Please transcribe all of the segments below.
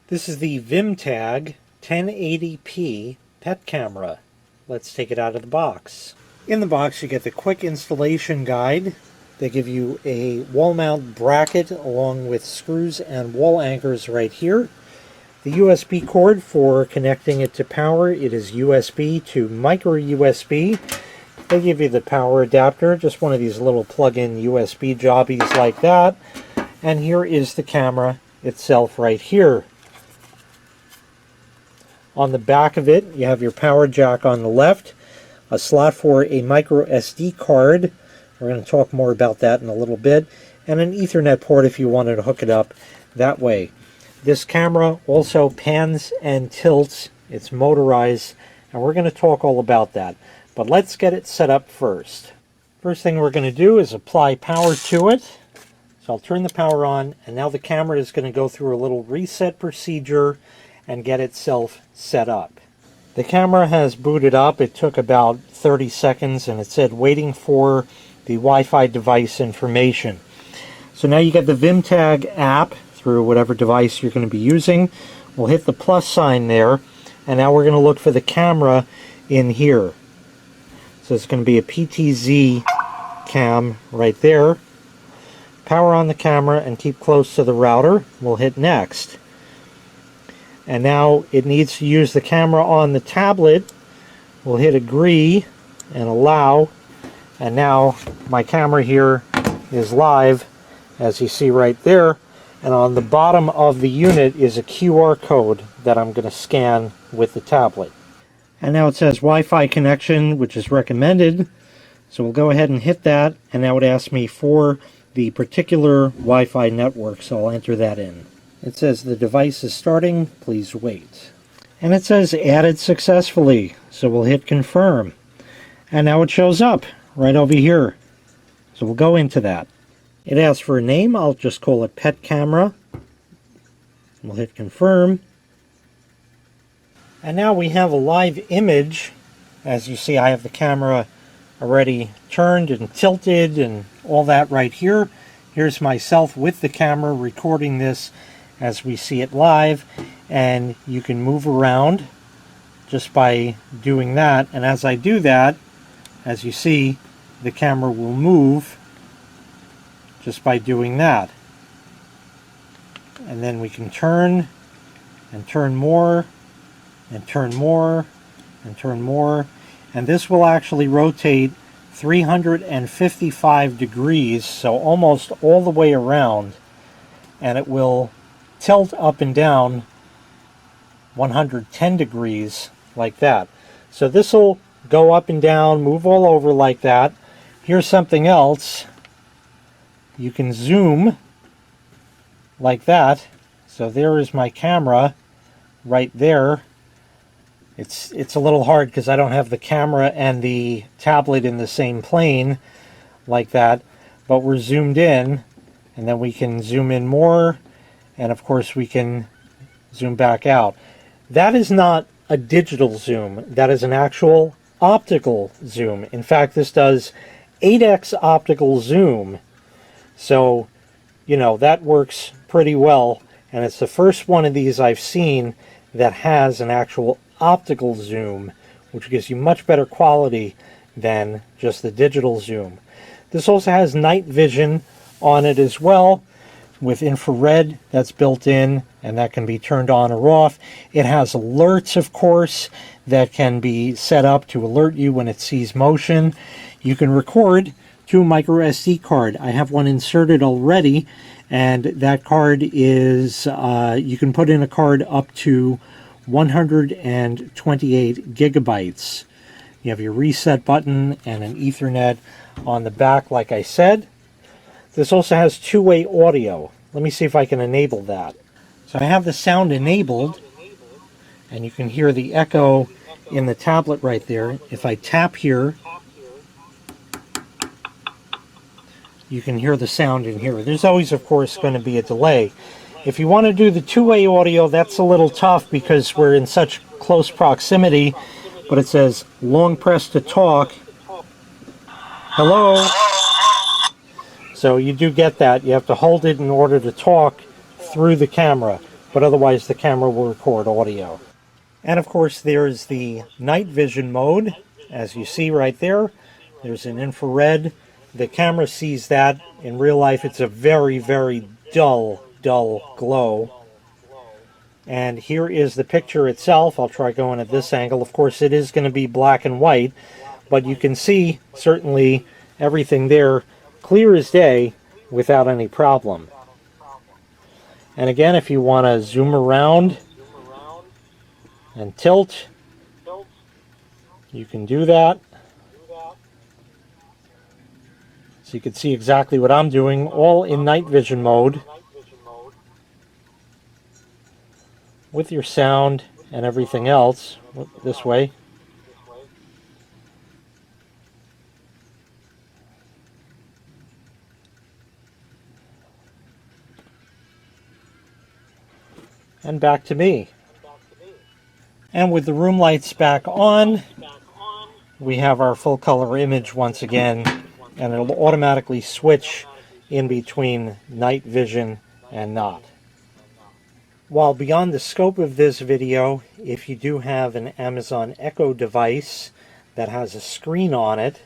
This is the Vimtag 1080p pet camera. Let's take it out of the box. In the box you get the quick installation guide. They give you a wall mount bracket along with screws and wall anchors right here. The USB cord for connecting it to power. It is USB to micro USB. They give you the power adapter, just one of these little plug-in USB jobbies like that. And here is the camera itself right here. On the back of it, you have your power jack on the left, a slot for a micro SD card. We're going to talk more about that in a little bit, and an Ethernet port if you wanted to hook it up that way. This camera also pans and tilts. It's motorized, and we're going to talk all about that. But let's get it set up first. First thing we're going to do is apply power to it. So I'll turn the power on, and now the camera is going to go through a little reset procedure and get itself set up. The camera has booted up. It took about 30 seconds, and it said waiting for the Wi-Fi device information. So now you get the Vimtag app through whatever device you're going to be using. We'll hit the plus sign there, and now we're going to look for the camera in here. So it's going to be a PTZ cam right there. Power on the camera and keep close to the router. We'll hit next. And now it needs to use the camera on the tablet. We'll hit agree and allow. And now my camera here is live, as you see right there. And on the bottom of the unit is a QR code that I'm going to scan with the tablet. And now it says Wi-Fi connection, which is recommended. So we'll go ahead and hit that. And now it asks me for the particular Wi-Fi network, so I'll enter that in. It says the device is starting, please wait. And it says added successfully, so we'll hit confirm. And now it shows up right over here. So we'll go into that. It asks for a name. I'll just call it Pet Camera. We'll hit confirm. And now we have a live image. As you see, I have the camera already turned and tilted and all that right here. Here's myself with the camera recording this as we see it live, and you can move around just by doing that. And as I do that, as you see, the camera will move just by doing that. And then we can turn and turn more and turn more and turn more, and this will actually rotate 355 degrees, so almost all the way around, and it will tilt up and down 110 degrees like that. So this will go up and down, move all over like that. Here's something else. You can zoom like that. So there is my camera right there. It's a little hard because I don't have the camera and the tablet in the same plane like that, but we're zoomed in, and then we can zoom in more, and of course we can zoom back out. That is not a digital zoom. That is an actual optical zoom. In fact, this does 8x optical zoom. So, you know, that works pretty well, and it's the first one of these I've seen that has an actual optical zoom, which gives you much better quality than just the digital zoom. This also has night vision on it as well, with infrared that's built in, and that can be turned on or off. It has alerts, of course, that can be set up to alert you when it sees motion. You can record to a micro SD card. I have one inserted already, and that card is, you can put in a card up to 128 gigabytes. You have your reset button and an Ethernet on the back, like I said. This also has two-way audio. Let me see if I can enable that. So I have the sound enabled, and you can hear the echo in the tablet right there. If I tap here, you can hear the sound in here. There's always, of course, going to be a delay. If you want to do the two-way audio, that's a little tough because we're in such close proximity, but it says long press to talk. Hello? So you do get that. You have to hold it in order to talk through the camera. but otherwise the camera will record audio. And of course there's the night vision mode. As you see right there, there's an infrared. The camera sees that. In real life it's a very, very dull glow. And here is the picture itself. I'll try going at this angle. Of course it is going to be black and white, but you can see certainly everything there clear as day without any problem. And again, if you want to zoom around and tilt, you can do that. So you can see exactly what I'm doing, all in night vision mode, with your sound and everything else this way. And back to me. And with the room lights back on, we have our full color image once again, and it'll automatically switch in between night vision and not. While beyond the scope of this video, if you do have an Amazon Echo device that has a screen on it,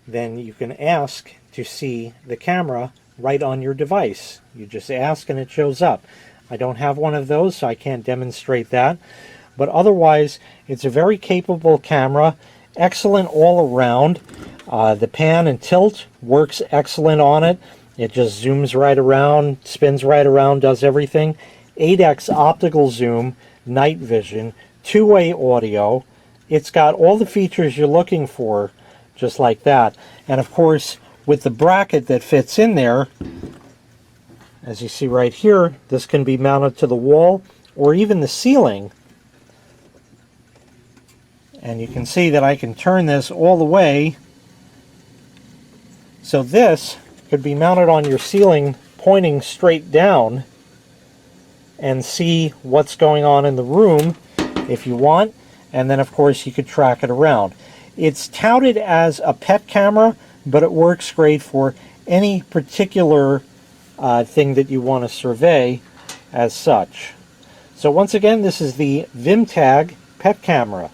then you can ask to see the camera right on your device. You just ask and it shows up. I don't have one of those, so I can't demonstrate that. But otherwise, it's a very capable camera, excellent all around. The pan and tilt works excellent on it. It just zooms right around, spins right around, does everything. 8x optical zoom, night vision, two-way audio. It's got all the features you're looking for, just like that. And of course, with the bracket that fits in there, as you see right here, this can be mounted to the wall or even the ceiling. And you can see that I can turn this all the way. So this could be mounted on your ceiling pointing straight down and see what's going on in the room if you want. And then of course you could track it around. It's touted as a pet camera, but it works great for any particular thing that you want to survey as such. So once again, this is the Vimtag pet camera.